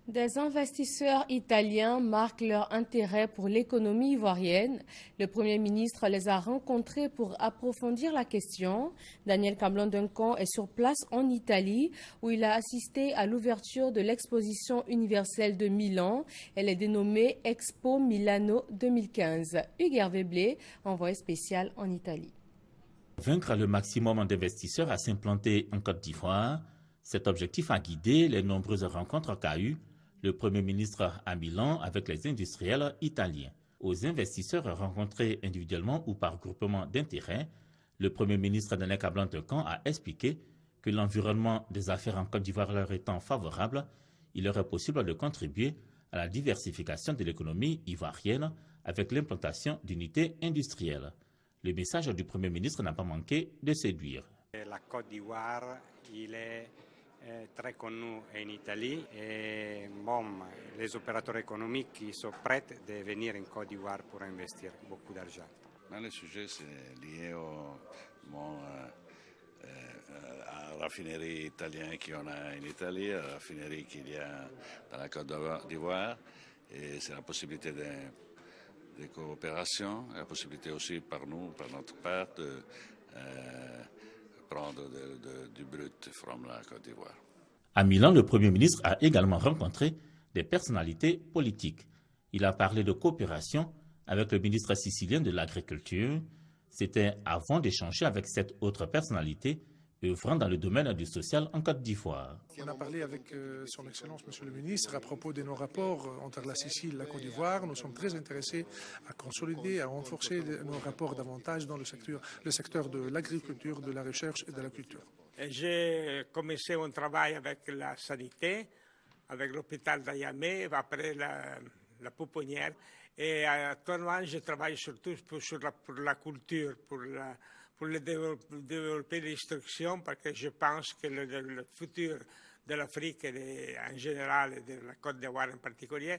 Des investisseurs italiens marquent leur intérêt pour l'économie ivoirienne. Le Premier ministre les a rencontrés pour approfondir la question. Daniel Cablon-Duncan est sur place en Italie où il a assisté à l'ouverture de l'exposition universelle de Milan. Elle est dénommée Expo Milano 2015. Hugues Hervé Blé, envoyé spécial en Italie. Vaincre le maximum d'investisseurs à s'implanter en Côte d'Ivoire, cet objectif a guidé les nombreuses rencontres qu'a eues le Premier ministre à Milan avec les industriels italiens. Aux investisseurs rencontrés individuellement ou par groupement d'intérêts, le Premier ministre Daniel Cablon-Duncan a expliqué que l'environnement des affaires en Côte d'Ivoire leur étant favorable, il leur est possible de contribuer à la diversification de l'économie ivoirienne avec l'implantation d'unités industrielles. Le message du Premier ministre n'a pas manqué de séduire. La Côte d'Ivoire, il est très connu en Italie et les opérateurs économiques qui sont prêts de venir en Côte d'Ivoire pour investir beaucoup d'argent. Le sujet c'est lié à la raffinerie italienne qu'on a en Italie, à la raffinerie qu'il y a dans la Côte d'Ivoire, et c'est la possibilité de coopération, la possibilité aussi par notre part, de prendre du brut from la Côte d'Ivoire. À Milan, le Premier ministre a également rencontré des personnalités politiques. Il a parlé de coopération avec le ministre sicilien de l'Agriculture. C'était avant d'échanger avec cette autre personnalité œuvrant dans le domaine du social en Côte d'Ivoire. On a parlé avec son Excellence, Monsieur le Ministre, à propos de nos rapports entre la Sicile et la Côte d'Ivoire. Nous sommes très intéressés à consolider, à renforcer nos rapports davantage dans le secteur de l'agriculture, de la recherche et de la culture. J'ai commencé mon travail avec la santé, avec l'hôpital d'Ayamé, après la pouponnière. Et actuellement, je travaille surtout pour la culture, pour développer l'instruction, parce que je pense que le futur de l'Afrique en général et de la Côte d'Ivoire en particulier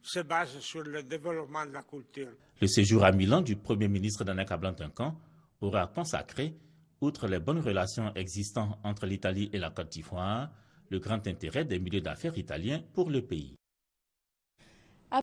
se base sur le développement de la culture. Le séjour à Milan du Premier ministre Daniel Cablon-Duncan aura consacré, outre les bonnes relations existantes entre l'Italie et la Côte d'Ivoire, le grand intérêt des milieux d'affaires italiens pour le pays.